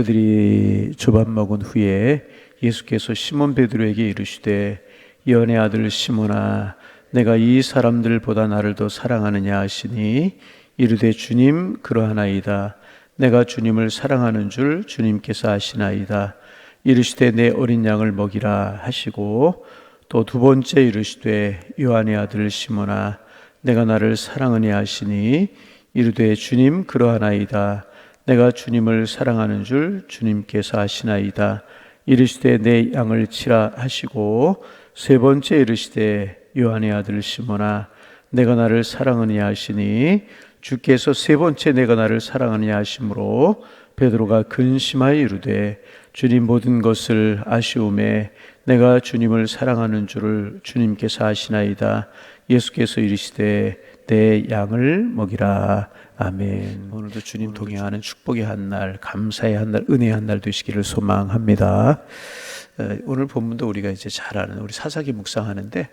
그들이 조밥 먹은 후에 예수께서 시몬 베드로에게 이르시되 요한의 아들 시몬아 내가 이 사람들보다 나를 더 사랑하느냐 하시니 이르되 주님 그러하나이다. 내가 주님을 사랑하는 줄 주님께서 아시나이다. 이르시되 내 어린 양을 먹이라 하시고 또 두 번째 이르시되 요한의 아들 시몬아 내가 나를 사랑하느냐 하시니 이르되 주님 그러하나이다. 내가 주님을 사랑하는 줄 주님께서 아시나이다. 이르시되 내 양을 치라 하시고 세 번째 이르시되 요한의 아들 시몬아 내가 나를 사랑하느냐 하시니 주께서 세 번째 내가 나를 사랑하느냐 하심으로 베드로가 근심하여 이르되 주님 모든 것을 아시오매 내가 주님을 사랑하는 줄을 주님께서 아시나이다. 예수께서 이르시되 내 양을 먹이라. 아멘. 오늘도 주님 동행하는 축복의 한 날, 감사의 한 날, 은혜의 한 날 되시기를 소망합니다. 오늘 본문도 우리가 이제 잘 아는 우리 사사기 묵상하는데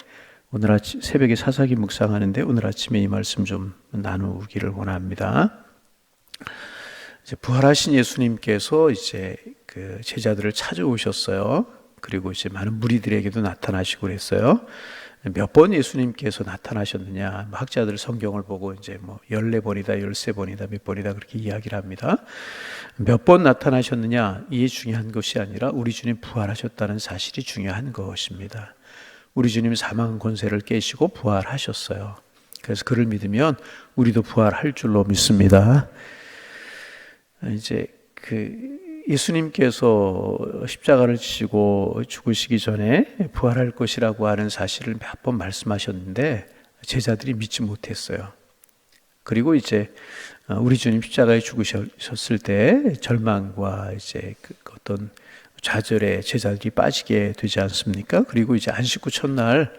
오늘 아침 새벽에 사사기 묵상하는데 오늘 아침에 이 말씀 좀 나누기를 원합니다. 이제 부활하신 예수님께서 이제 그 제자들을 찾아오셨어요. 그리고 이제 많은 무리들에게도 나타나시고 그랬어요. 몇 번 예수님께서 나타나셨느냐? 학자들 성경을 보고 이제 뭐 14번이다, 13번이다, 몇 번이다 그렇게 이야기를 합니다. 몇 번 나타나셨느냐? 이게 중요한 것이 아니라 우리 주님 부활하셨다는 사실이 중요한 것입니다. 우리 주님 사망 권세를 깨시고 부활하셨어요. 그래서 그를 믿으면 우리도 부활할 줄로 믿습니다. 이제 예수님께서 십자가를 지시고 죽으시기 전에 부활할 것이라고 하는 사실을 몇 번 말씀하셨는데 제자들이 믿지 못했어요. 그리고 이제 우리 주님 십자가에 죽으셨을 때 절망과 이제 어떤 좌절에 제자들이 빠지게 되지 않습니까? 그리고 이제 안식구 첫날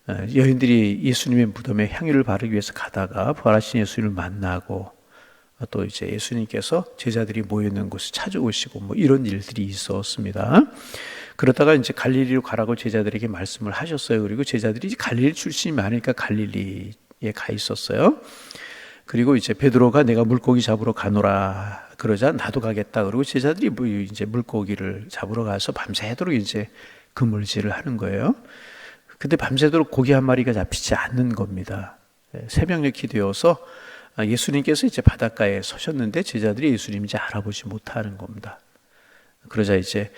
여인들이 예수님의 무덤에 향유를 바르기 위해서 가다가 부활하신 예수님을 만나고 또 이제 예수님께서 제자들이 모여있는 곳을 찾아오시고 뭐 이런 일들이 있었습니다. 그러다가 이제 갈릴리로 가라고 제자들에게 말씀을 하셨어요. 그리고 제자들이 갈릴리 출신이 많으니까 갈릴리에 가 있었어요. 그리고 이제 베드로가 내가 물고기 잡으러 가노라 그러자 나도 가겠다. 그리고 제자들이 이제 물고기를 잡으러 가서 밤새도록 이제 그물질을 하는 거예요. 근데 밤새도록 고기 한 마리가 잡히지 않는 겁니다. 새벽녘이 되어서 예수님께서 이제 바닷가에 서셨는데 제자들이 예수님인지 알아보지 못하는 겁니다. 그러자 이제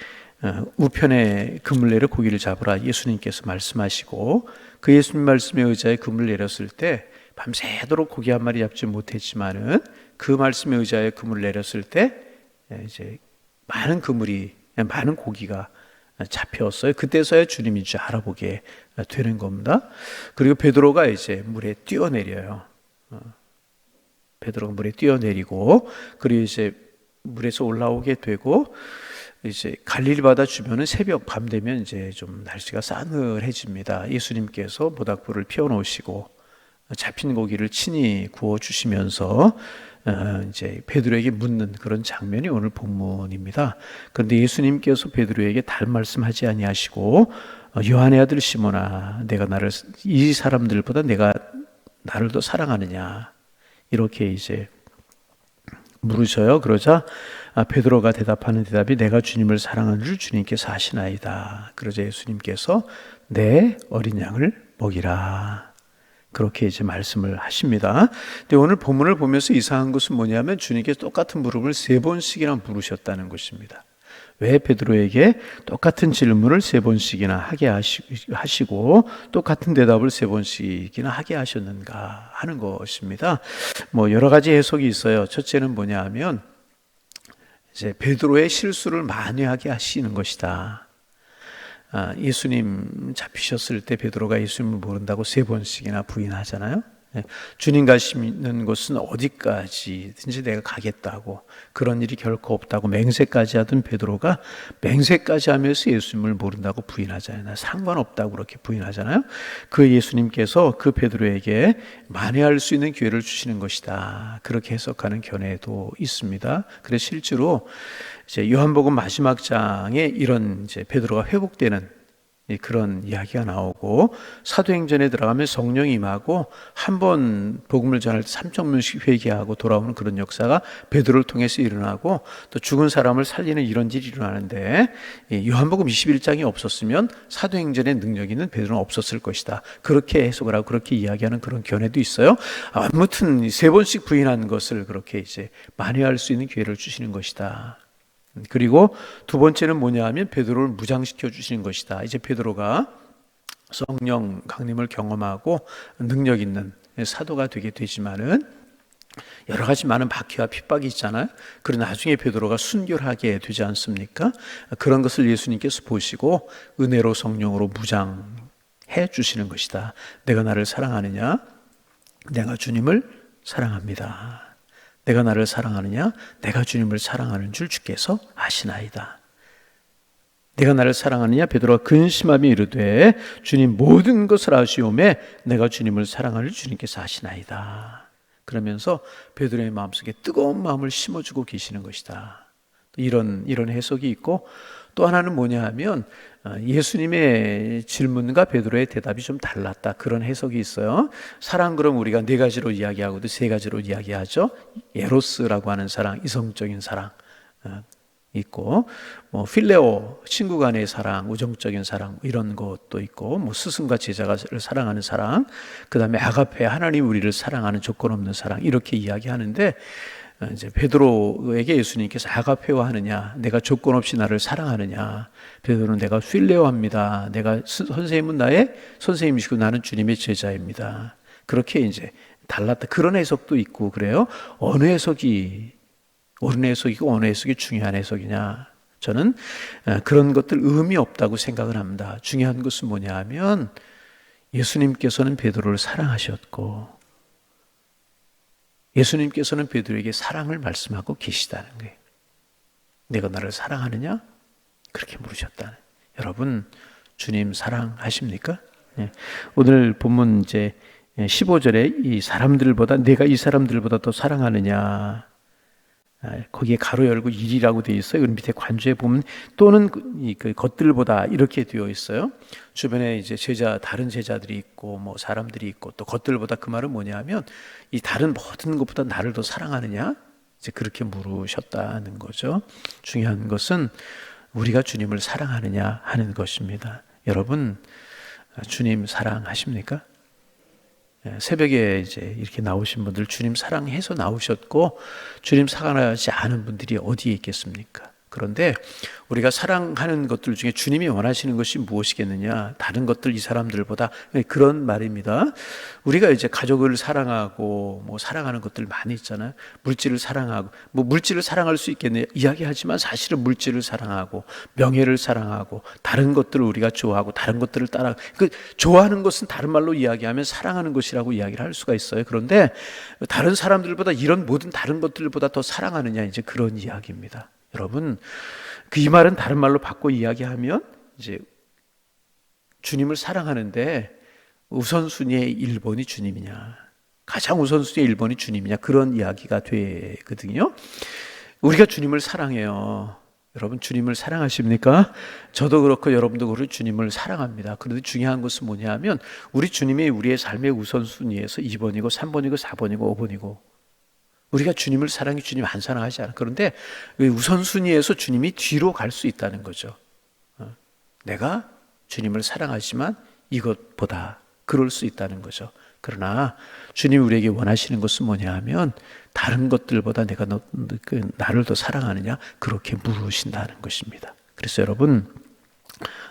우편에 그물 내려 고기를 잡으라 예수님께서 말씀하시고 그 예수님 말씀에 의지하여 그물 내렸을 때 밤새도록 고기 한 마리 잡지 못했지만은 그 말씀에 의지하여 그물 내렸을 때 이제 많은 고기가 잡혔어요. 그때서야 주님인 줄 알아보게 되는 겁니다. 그리고 베드로가 이제 물에 뛰어내려요. 베드로가 물에 뛰어내리고 그리고 이제 물에서 올라오게 되고 이제 갈릴리 바다 주변은 새벽 밤 되면 이제 좀 날씨가 싸늘해집니다. 예수님께서 모닥불을 피워 놓으시고 잡힌 고기를 친히 구워 주시면서 이제 베드로에게 묻는 그런 장면이 오늘 본문입니다. 그런데 예수님께서 베드로에게 다른 말씀하지 아니하시고 요한의 아들 시몬아 내가 이 사람들보다 내가 나를 더 사랑하느냐 이렇게 이제 물으셔요. 그러자 베드로가 대답하는 대답이 내가 주님을 사랑하는 줄 주님께서 아시나이다. 그러자 예수님께서 내 어린 양을 먹이라. 그렇게 이제 말씀을 하십니다. 근데 오늘 본문을 보면서 이상한 것은 뭐냐면 주님께서 똑같은 물음을 3번씩이나 물으셨다는 것입니다. 왜 베드로에게 똑같은 질문을 3번씩이나 하게 하시고 똑같은 대답을 3번씩이나 하게 하셨는가 하는 것입니다. 뭐 여러 가지 해석이 있어요. 첫째는 뭐냐 하면 이제 베드로의 실수를 만회하게 하시는 것이다. 예수님 잡히셨을 때 베드로가 예수님을 모른다고 3번씩이나 부인하잖아요. 주님 가시는 곳은 어디까지든지 내가 가겠다고 그런 일이 결코 없다고 맹세까지 하던 베드로가 맹세까지 하면서 예수님을 모른다고 부인하잖아요. 상관없다고 그렇게 부인하잖아요. 그 예수님께서 그 베드로에게 만회할 수 있는 기회를 주시는 것이다. 그렇게 해석하는 견해도 있습니다. 그래서 실제로 이제 요한복음 마지막 장에 이런 이제 베드로가 회복되는 그런 이야기가 나오고, 사도행전에 들어가면 성령이 임하고 한 번 복음을 전할 때 3,000명씩 회개하고 돌아오는 그런 역사가 베드로를 통해서 일어나고, 또 죽은 사람을 살리는 이런 일이 일어나는데, 요한복음 21장이 없었으면 사도행전의 능력 있는 베드로는 없었을 것이다. 그렇게 해석을 하고 그렇게 이야기하는 그런 견해도 있어요. 아무튼 3번씩 부인한 것을 그렇게 이제 만회할 수 있는 기회를 주시는 것이다. 그리고 두 번째는 뭐냐 하면 베드로를 무장시켜 주시는 것이다. 이제 베드로가 성령 강림을 경험하고 능력 있는 사도가 되게 되지만은 여러 가지 많은 박해와 핍박이 있잖아요. 그러나 나중에 베드로가 순결하게 되지 않습니까? 그런 것을 예수님께서 보시고 은혜로 성령으로 무장해 주시는 것이다. 내가 나를 사랑하느냐? 내가 주님을 사랑합니다. 내가 나를 사랑하느냐? 내가 주님을 사랑하는 줄 주께서 아시나이다. 내가 나를 사랑하느냐? 베드로가 근심하며 이르되 주님 모든 것을 아시오매 내가 주님을 사랑하는 줄 주님께서 아시나이다. 그러면서 베드로의 마음속에 뜨거운 마음을 심어주고 계시는 것이다. 이런 해석이 있고, 또 하나는 뭐냐 하면 예수님의 질문과 베드로의 대답이 좀 달랐다. 그런 해석이 있어요. 사랑, 그럼 우리가 4가지로 이야기하고도 3가지로 이야기하죠. 에로스라고 하는 사랑, 이성적인 사랑 있고, 필레오, 친구 간의 사랑, 우정적인 사랑, 이런 것도 있고, 스승과 제자를 사랑하는 사랑, 그 다음에 아가페, 하나님 우리를 사랑하는 조건 없는 사랑, 이렇게 이야기하는데, 이제 베드로에게 예수님께서 아가페오 하느냐, 내가 조건 없이 나를 사랑하느냐, 베드로는 내가 필레오 합니다. 내가 선생님은 나의 선생님이시고 나는 주님의 제자입니다. 그렇게 이제 달랐다. 그런 해석도 있고 그래요. 어느 해석이 옳은 해석이고 어느 해석이 중요한 해석이냐? 저는 그런 것들 의미 없다고 생각을 합니다. 중요한 것은 뭐냐 하면 예수님께서는 베드로를 사랑하셨고 예수님께서는 베드로에게 사랑을 말씀하고 계시다는 거예요. 내가 나를 사랑하느냐? 그렇게 물으셨다. 여러분, 주님 사랑하십니까? 네. 오늘 본문 이제 15절에 이 사람들보다 내가 이 사람들보다 더 사랑하느냐? 거기에 가로 열고 일이라고 되어 있어요. 그 밑에 관주에 보면 또는 그 것들보다 이렇게 되어 있어요. 주변에 이제 다른 제자들이 있고 사람들이 있고 또 것들보다, 그 말은 뭐냐면 이 다른 모든 것보다 나를 더 사랑하느냐? 이제 그렇게 물으셨다는 거죠. 중요한 것은 우리가 주님을 사랑하느냐 하는 것입니다. 여러분, 주님 사랑하십니까? 새벽에 이제 이렇게 나오신 분들 주님 사랑해서 나오셨고, 주님 사랑하지 않은 분들이 어디에 있겠습니까? 그런데 우리가 사랑하는 것들 중에 주님이 원하시는 것이 무엇이겠느냐? 다른 것들 이 사람들보다, 그런 말입니다. 우리가 이제 가족을 사랑하고 사랑하는 것들 많이 있잖아요. 물질을 사랑하고 물질을 사랑할 수 있겠네 이야기하지만 사실은 물질을 사랑하고 명예를 사랑하고 다른 것들을 우리가 좋아하고 다른 것들을 따라, 좋아하는 것은 다른 말로 이야기하면 사랑하는 것이라고 이야기를 할 수가 있어요. 그런데 다른 사람들보다 이런 모든 다른 것들보다 더 사랑하느냐, 이제 그런 이야기입니다. 여러분, 이 말은 다른 말로 바꿔 이야기하면 이제 주님을 사랑하는데 우선순위의 1번이 주님이냐, 가장 우선순위의 1번이 주님이냐, 그런 이야기가 되거든요. 우리가 주님을 사랑해요. 여러분, 주님을 사랑하십니까? 저도 그렇고 여러분도 그렇고 주님을 사랑합니다. 그런데 중요한 것은 뭐냐 하면 우리 주님이 우리의 삶의 우선순위에서 2번이고 3번이고 4번이고 5번이고, 우리가 주님을 사랑해 주님 안 사랑하지 않아. 그런데 우선순위에서 주님이 뒤로 갈 수 있다는 거죠. 내가 주님을 사랑하지만 이것보다 그럴 수 있다는 거죠. 그러나 주님이 우리에게 원하시는 것은 뭐냐 하면 다른 것들보다 내가 나를 더 사랑하느냐, 그렇게 물으신다는 것입니다. 그래서 여러분,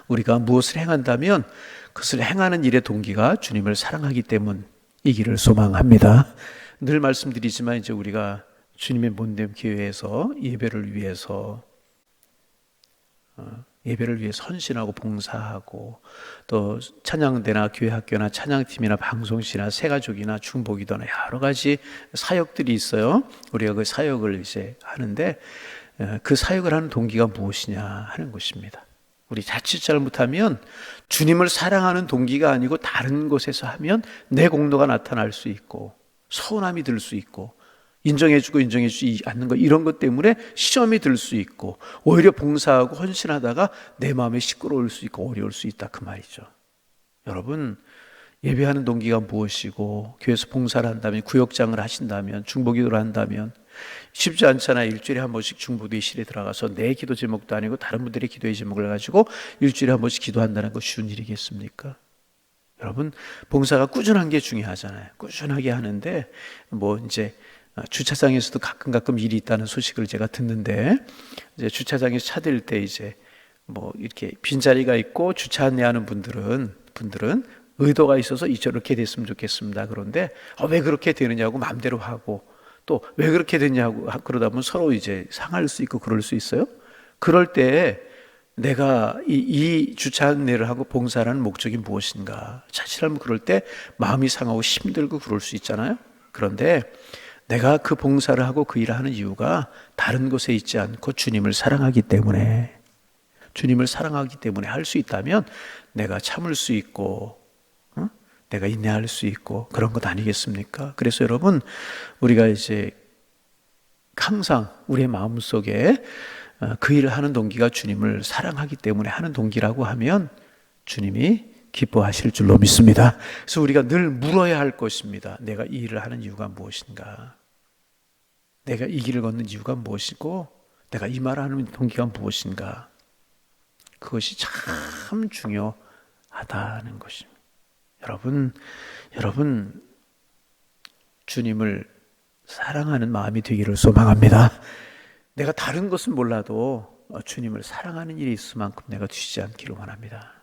우리가 무엇을 행한다면 그것을 행하는 일의 동기가 주님을 사랑하기 때문이기를 소망합니다. 늘 말씀드리지만 이제 우리가 주님의 몸된 교회에서 예배를 위해서 헌신하고 봉사하고, 또 찬양대나 교회 학교나 찬양팀이나 방송시나 새가족이나 중보기도나 여러 가지 사역들이 있어요. 우리가 그 사역을 이제 하는데 그 사역을 하는 동기가 무엇이냐 하는 것입니다. 우리 자칫 잘못하면 주님을 사랑하는 동기가 아니고 다른 곳에서 하면 내 공로가 나타날 수 있고 서운함이 들 수 있고 인정해주지 않는 것, 이런 것 때문에 시험이 들 수 있고, 오히려 봉사하고 헌신하다가 내 마음에 시끄러울 수 있고 어려울 수 있다, 그 말이죠. 여러분, 예배하는 동기가 무엇이고, 교회에서 봉사를 한다면, 구역장을 하신다면, 중보기도를 한다면 쉽지 않잖아요. 일주일에 한 번씩 중보대실에 들어가서 내 기도 제목도 아니고 다른 분들의 기도의 제목을 가지고 일주일에 한 번씩 기도한다는 거 쉬운 일이겠습니까? 여러분, 봉사가 꾸준한 게 중요하잖아요. 꾸준하게 하는데 이제 주차장에서도 가끔 일이 있다는 소식을 제가 듣는데, 이제 주차장에서 차 댈 때 이제 이렇게 빈자리가 있고 주차 안내하는 분들은 의도가 있어서 저렇게 됐으면 좋겠습니다. 그런데 왜 그렇게 되느냐고 마음대로 하고, 또 왜 그렇게 됐냐고 그러다 보면 서로 이제 상할 수 있고 그럴 수 있어요. 그럴 때 내가 이 주차 안내를 하고 봉사라는 목적이 무엇인가, 자칫하면 그럴 때 마음이 상하고 힘들고 그럴 수 있잖아요. 그런데 내가 그 봉사를 하고 그 일을 하는 이유가 다른 곳에 있지 않고 주님을 사랑하기 때문에 할 수 있다면 내가 참을 수 있고, 내가 인내할 수 있고 그런 것 아니겠습니까? 그래서 여러분, 우리가 이제 항상 우리의 마음속에 그 일을 하는 동기가 주님을 사랑하기 때문에 하는 동기라고 하면 주님이 기뻐하실 줄로 믿습니다. 그래서 우리가 늘 물어야 할 것입니다. 내가 이 일을 하는 이유가 무엇인가? 내가 이 길을 걷는 이유가 무엇이고, 내가 이 말을 하는 동기가 무엇인가? 그것이 참 중요하다는 것입니다. 여러분, 주님을 사랑하는 마음이 되기를 소망합니다. 내가 다른 것은 몰라도 주님을 사랑하는 일이 있을 만큼 내가 뒤지지 않기를 원합니다.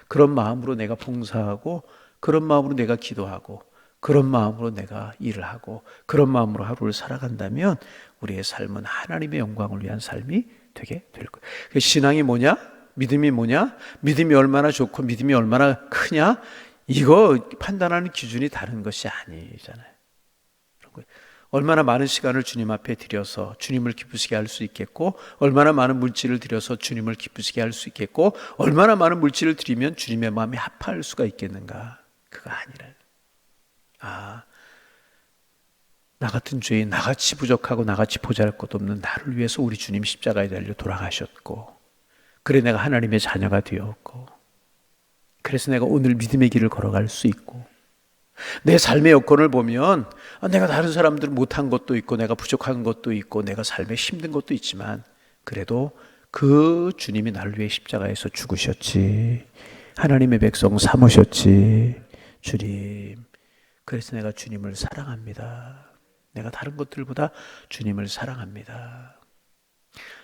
그런 마음으로 내가 봉사하고, 그런 마음으로 내가 기도하고, 그런 마음으로 내가 일을 하고, 그런 마음으로 하루를 살아간다면 우리의 삶은 하나님의 영광을 위한 삶이 되게 될 거예요. 신앙이 뭐냐? 믿음이 뭐냐? 믿음이 얼마나 좋고 믿음이 얼마나 크냐? 이거 판단하는 기준이 다른 것이 아니잖아요. 얼마나 많은 시간을 주님 앞에 들여서 주님을 기쁘시게 할 수 있겠고, 얼마나 많은 물질을 들여서 주님을 기쁘시게 할 수 있겠고, 얼마나 많은 물질을 들이면 주님의 마음에 합할 수가 있겠는가? 그거 아니라, 나 같은 죄인, 나같이 부족하고 나같이 보잘것없는 나를 위해서 우리 주님 십자가에 달려 돌아가셨고, 그래 내가 하나님의 자녀가 되었고, 그래서 내가 오늘 믿음의 길을 걸어갈 수 있고, 내 삶의 여건을 보면 내가 다른 사람들 못한 것도 있고, 내가 부족한 것도 있고, 내가 삶에 힘든 것도 있지만, 그래도 그 주님이 나를 위해 십자가에서 죽으셨지, 하나님의 백성 삼으셨지, 주님. 그래서 내가 주님을 사랑합니다. 내가 다른 것들보다 주님을 사랑합니다.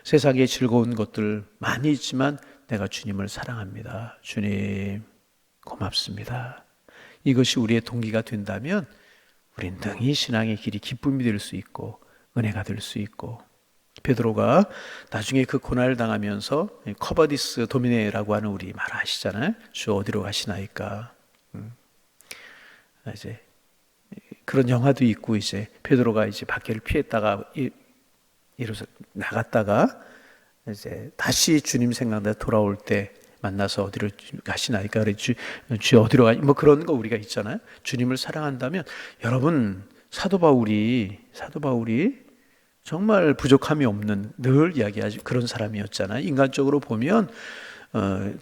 세상에 즐거운 것들 많이 있지만 내가 주님을 사랑합니다. 주님 고맙습니다. 이것이 우리의 동기가 된다면 우린 능히 신앙의 길이 기쁨이 될 수 있고 은혜가 될 수 있고, 베드로가 나중에 그 고난을 당하면서 커버디스 도미네라고 하는 우리 말 아시잖아요. 주 어디로 가시나이까. 이제 그런 영화도 있고, 이제 베드로가 이제 박해를 피했다가 이로서 나갔다가 이제 다시 주님 생각나 돌아올 때 만나서 어디로 가시나이까, 그래 주 어디로 가, 그런 거 우리가 있잖아요. 주님을 사랑한다면, 여러분, 사도 바울이 정말 부족함이 없는, 늘 이야기하지 그런 사람이었잖아요. 인간적으로 보면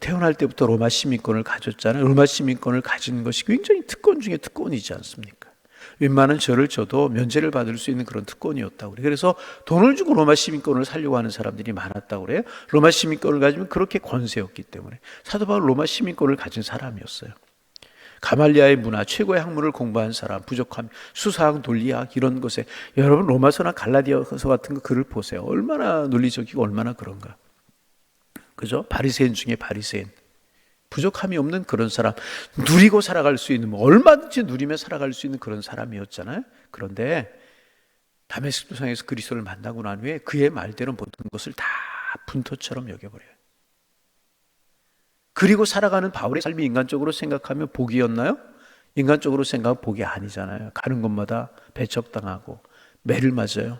태어날 때부터 로마 시민권을 가졌잖아요. 로마 시민권을 가진 것이 굉장히 특권 중에 특권이지 않습니까? 웬만한 죄를 져도 면제를 받을 수 있는 그런 특권이었다고 그래요. 그래서 돈을 주고 로마 시민권을 살려고 하는 사람들이 많았다고 그래요. 로마 시민권을 가지면 그렇게 권세였기 때문에. 사도 바울 로마 시민권을 가진 사람이었어요. 가말리아의 문화, 최고의 학문을 공부한 사람, 부족함, 수사학, 논리학 이런 것에, 여러분 로마서나 갈라디아서 같은 거 글을 보세요. 얼마나 논리적이고 얼마나 그런가. 그죠? 바리새인 중에 바리새인. 부족함이 없는 그런 사람, 누리고 살아갈 수 있는, 얼마든지 누리며 살아갈 수 있는 그런 사람이었잖아요. 그런데 다메섹 도상에서 그리스도를 만나고 난 후에 그의 말대로 모든 것을 다 분토처럼 여겨버려요. 그리고 살아가는 바울의 삶이 인간적으로 생각하면 복이었나요? 인간적으로 생각하면 복이 아니잖아요. 가는 곳마다 배척당하고 매를 맞아요.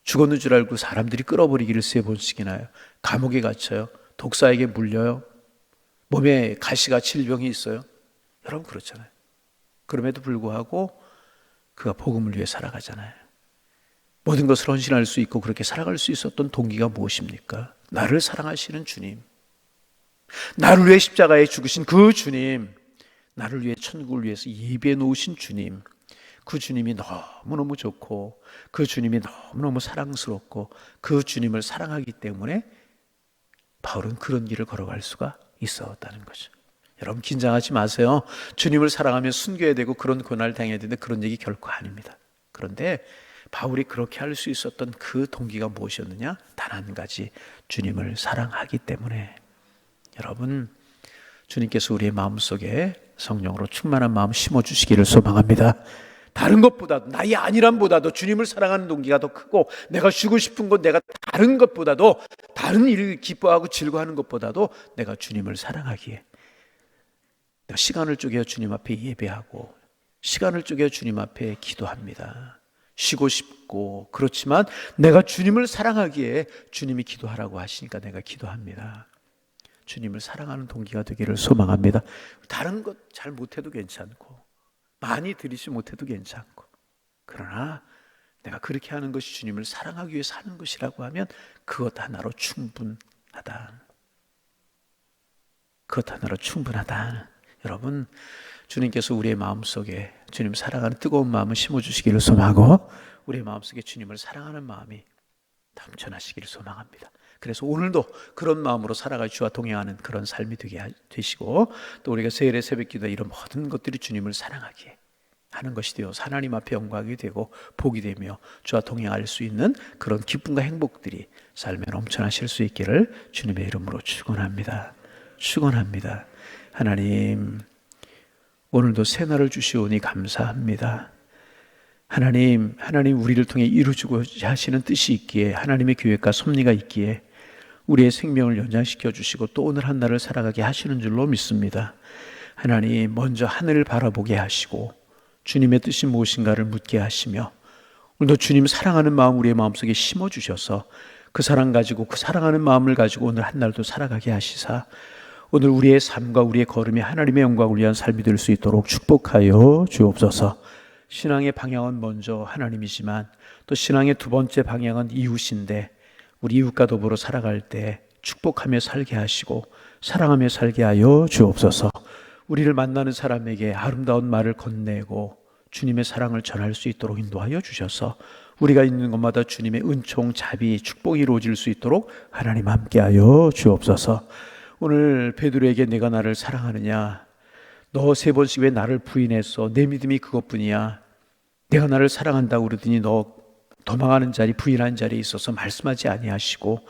죽었는 줄 알고 사람들이 끌어버리기를 3번씩이나 해요. 감옥에 갇혀요. 독사에게 물려요. 몸에 가시가 질병이 있어요. 여러분 그렇잖아요. 그럼에도 불구하고 그가 복음을 위해 살아가잖아요. 모든 것을 헌신할 수 있고 그렇게 살아갈 수 있었던 동기가 무엇입니까? 나를 사랑하시는 주님, 나를 위해 십자가에 죽으신 그 주님, 나를 위해 천국을 위해서 예비해 놓으신 주님, 그 주님이 너무너무 좋고 그 주님이 너무너무 사랑스럽고 그 주님을 사랑하기 때문에 바울은 그런 길을 걸어갈 수가 있었다는 거죠. 여러분 긴장하지 마세요. 주님을 사랑하면 순교해야 되고 그런 고난을 당해야 되는데 그런 얘기 결코 아닙니다. 그런데 바울이 그렇게 할 수 있었던 그 동기가 무엇이었느냐? 단 한 가지, 주님을 사랑하기 때문에. 여러분, 주님께서 우리의 마음속에 성령으로 충만한 마음 심어주시기를 소망합니다. 다른 것보다도, 나의 안일함보다도 주님을 사랑하는 동기가 더 크고, 내가 쉬고 싶은 것, 내가 다른 것보다도, 다른 일을 기뻐하고 즐거워하는 것보다도 내가 주님을 사랑하기에 내가 시간을 쪼개어 주님 앞에 예배하고 시간을 쪼개어 주님 앞에 기도합니다. 쉬고 싶고 그렇지만 내가 주님을 사랑하기에 주님이 기도하라고 하시니까 내가 기도합니다. 주님을 사랑하는 동기가 되기를 소망합니다. 다른 것 잘 못해도 괜찮고 많이 드리지 못해도 괜찮고, 그러나 내가 그렇게 하는 것이 주님을 사랑하기 위해서 하는 것이라고 하면 그것 하나로 충분하다. 그것 하나로 충분하다. 여러분, 주님께서 우리의 마음속에 주님 사랑하는 뜨거운 마음을 심어주시기를 소망하고 우리의 마음속에 주님을 사랑하는 마음이 넘쳐나시기를 소망합니다. 그래서 오늘도 그런 마음으로 살아갈 주와 동행하는 그런 삶이 되시고, 또 우리가 세일의 새벽기도 이런 모든 것들이 주님을 사랑하기에 하는 것이 되어서 하나님 앞에 영광이 되고 복이 되며 주와 동행할 수 있는 그런 기쁨과 행복들이 삶에 넘쳐나실 수 있기를 주님의 이름으로 축원합니다. 축원합니다. 하나님, 오늘도 새날을 주시오니 감사합니다. 하나님 우리를 통해 이루고자 하시는 뜻이 있기에, 하나님의 계획과 섭리가 있기에 우리의 생명을 연장시켜 주시고 또 오늘 한 날을 살아가게 하시는 줄로 믿습니다. 하나님, 먼저 하늘을 바라보게 하시고 주님의 뜻이 무엇인가를 묻게 하시며 오늘도 주님 사랑하는 마음 우리의 마음속에 심어주셔서 그 사랑 가지고, 그 사랑하는 마음을 가지고 오늘 한 날도 살아가게 하시사 오늘 우리의 삶과 우리의 걸음이 하나님의 영광을 위한 삶이 될 수 있도록 축복하여 주옵소서. 신앙의 방향은 먼저 하나님이지만 또 신앙의 두 번째 방향은 이웃인데, 우리 이웃과 더불어 살아갈 때 축복하며 살게 하시고 사랑하며 살게 하여 주옵소서. 우리를 만나는 사람에게 아름다운 말을 건네고 주님의 사랑을 전할 수 있도록 인도하여 주셔서 우리가 있는 곳마다 주님의 은총, 자비, 축복이 이루어질 수 있도록 하나님 함께하여 주옵소서. 오늘 베드로에게 내가 나를 사랑하느냐, 너 3번씩 왜 나를 부인했어? 내 믿음이 그것뿐이야. 내가 나를 사랑한다고 그러더니 너 도망하는 자리, 부인하는 자리에 있어서 말씀하지 아니하시고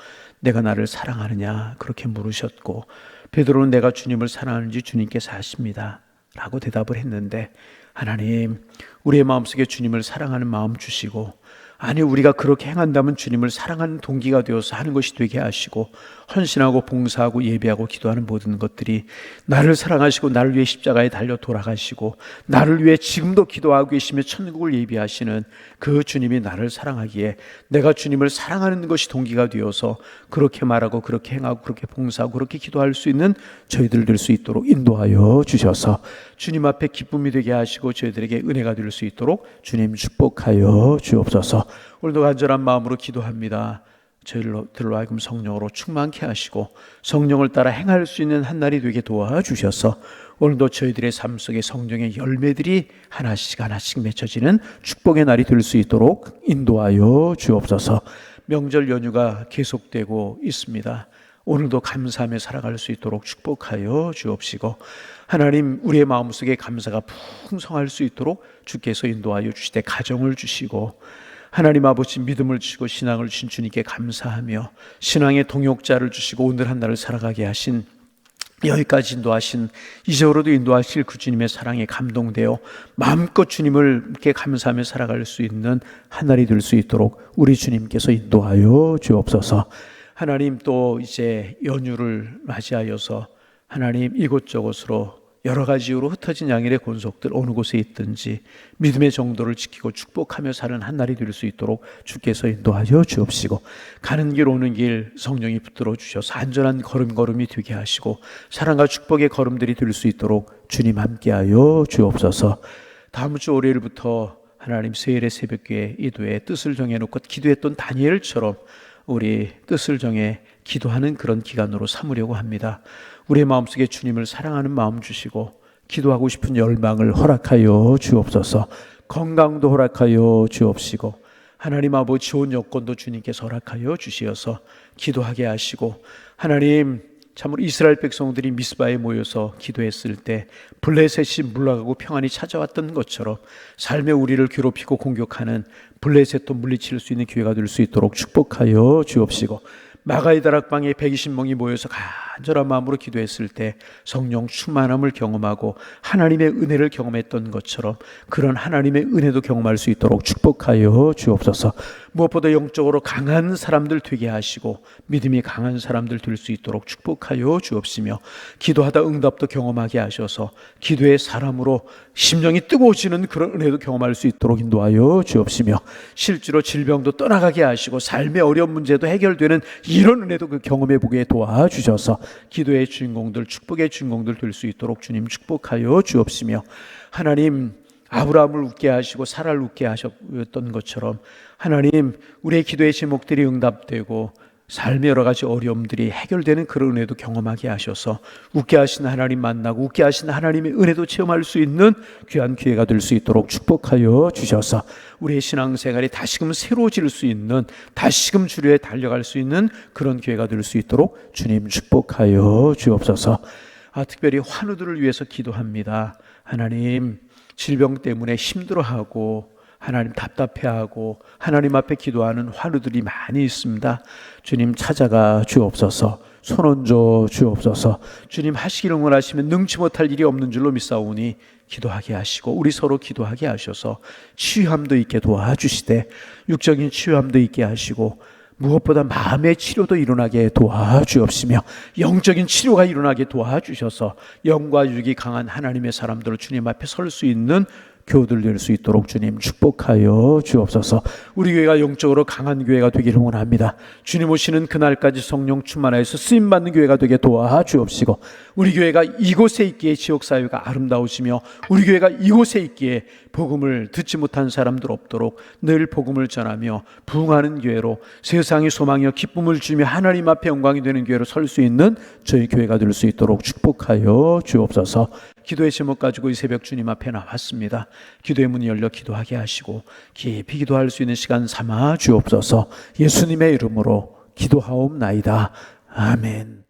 내가 나를 사랑하느냐 그렇게 물으셨고, 베드로는 내가 주님을 사랑하는지 주님께서 아십니다 라고 대답을 했는데, 하나님, 우리의 마음속에 주님을 사랑하는 마음 주시고, 아니 우리가 그렇게 행한다면 주님을 사랑하는 동기가 되어서 하는 것이 되게 하시고, 헌신하고 봉사하고 예배하고 기도하는 모든 것들이 나를 사랑하시고 나를 위해 십자가에 달려 돌아가시고 나를 위해 지금도 기도하고 계시며 천국을 예비하시는 그 주님이 나를 사랑하기에 내가 주님을 사랑하는 것이 동기가 되어서 그렇게 말하고 그렇게 행하고 그렇게 봉사하고 그렇게 기도할 수 있는 저희들 될 수 있도록 인도하여 주셔서 주님 앞에 기쁨이 되게 하시고 저희들에게 은혜가 될 수 있도록 주님 축복하여 주옵소서. 오늘도 간절한 마음으로 기도합니다. 저희들로 하여금 성령으로 충만케 하시고 성령을 따라 행할 수 있는 한 날이 되게 도와주셔서 오늘도 저희들의 삶 속에 성령의 열매들이 하나씩 맺혀지는 축복의 날이 될 수 있도록 인도하여 주옵소서. 명절 연휴가 계속되고 있습니다. 오늘도 감사하며 살아갈 수 있도록 축복하여 주옵시고, 하나님, 우리의 마음속에 감사가 풍성할 수 있도록 주께서 인도하여 주시되 가정을 주시고, 하나님 아버지 믿음을 주시고 신앙을 주신 주님께 감사하며 신앙의 동역자를 주시고 오늘 한 날을 살아가게 하신, 여기까지 인도하신, 이제로도 인도하실 그 주님의 사랑에 감동되어 마음껏 주님을 이렇게 감사하며 살아갈 수 있는 한 날이 될 수 있도록 우리 주님께서 인도하여 주옵소서. 하나님, 또 이제 연휴를 맞이하여서 하나님 이곳저곳으로 여러 가지 이유로 흩어진 양일의 권속들 어느 곳에 있든지 믿음의 정도를 지키고 축복하며 사는 한 날이 될 수 있도록 주께서 인도하여 주옵시고, 가는 길 오는 길 성령이 붙들어 주셔서 안전한 걸음걸음이 되게 하시고 사랑과 축복의 걸음들이 될 수 있도록 주님 함께하여 주옵소서. 다음 주 월요일부터 하나님 세일의 새벽기에 이도의 뜻을 정해놓고 기도했던 다니엘처럼 우리 뜻을 정해 기도하는 그런 기간으로 삼으려고 합니다. 우리의 마음속에 주님을 사랑하는 마음 주시고 기도하고 싶은 열망을 허락하여 주옵소서. 건강도 허락하여 주옵시고 하나님 아버지 좋은 여건도 주님께서 허락하여 주시어서 기도하게 하시고 하나님 참으로 이스라엘 백성들이 미스바에 모여서 기도했을 때 블레셋이 물러가고 평안이 찾아왔던 것처럼 삶의 우리를 괴롭히고 공격하는 블레셋도 물리칠 수 있는 기회가 될 수 있도록 축복하여 주옵시고 마가의 다락방에 120명이 모여서 간절한 마음으로 기도했을 때 성령 충만함을 경험하고 하나님의 은혜를 경험했던 것처럼 그런 하나님의 은혜도 경험할 수 있도록 축복하여 주옵소서. 무엇보다 영적으로 강한 사람들 되게 하시고 믿음이 강한 사람들 될 수 있도록 축복하여 주옵시며 기도하다 응답도 경험하게 하셔서 기도의 사람으로 심령이 뜨거워지는 그런 은혜도 경험할 수 있도록 인도하여 주옵시며 실제로 질병도 떠나가게 하시고 삶의 어려운 문제도 해결되는 이런 은혜도 그 경험해 보게 도와주셔서 기도의 주인공들, 축복의 주인공들 될 수 있도록 주님 축복하여 주옵시며 하나님 아브라함을 웃게 하시고 사라를 웃게 하셨던 것처럼 하나님 우리의 기도의 제목들이 응답되고 삶의 여러 가지 어려움들이 해결되는 그런 은혜도 경험하게 하셔서 웃게 하신 하나님 만나고 웃게 하신 하나님의 은혜도 체험할 수 있는 귀한 기회가 될 수 있도록 축복하여 주셔서 우리의 신앙생활이 다시금 새로워질 수 있는 다시금 주류에 달려갈 수 있는 그런 기회가 될 수 있도록 주님 축복하여 주옵소서. 특별히 환우들을 위해서 기도합니다. 하나님 질병 때문에 힘들어하고 하나님 답답해하고 하나님 앞에 기도하는 환우들이 많이 있습니다. 주님 찾아가 주옵소서. 손얹어 주옵소서. 주님 하시기를 원하시면 능치 못할 일이 없는 줄로 믿사오니 기도하게 하시고 우리 서로 기도하게 하셔서 치유함도 있게 도와주시되 육적인 치유함도 있게 하시고 무엇보다 마음의 치료도 일어나게 도와주옵시며 영적인 치료가 일어나게 도와주셔서 영과 육이 강한 하나님의 사람들을 주님 앞에 설 수 있는 교우들 될 수 있도록 주님 축복하여 주옵소서. 우리 교회가 영적으로 강한 교회가 되기를 원합니다. 주님 오시는 그날까지 성령 충만하여서 쓰임받는 교회가 되게 도와주옵시고 우리 교회가 이곳에 있기에 지역사회가 아름다우시며 우리 교회가 이곳에 있기에 복음을 듣지 못한 사람들 없도록 늘 복음을 전하며 부흥하는 교회로 세상의 소망이여 기쁨을 주며 하나님 앞에 영광이 되는 교회로 설 수 있는 저희 교회가 될 수 있도록 축복하여 주옵소서. 기도의 제목 가지고 이 새벽 주님 앞에 나왔습니다. 기도의 문이 열려 기도하게 하시고 깊이 기도할 수 있는 시간 삼아 주옵소서. 예수님의 이름으로 기도하옵나이다. 아멘.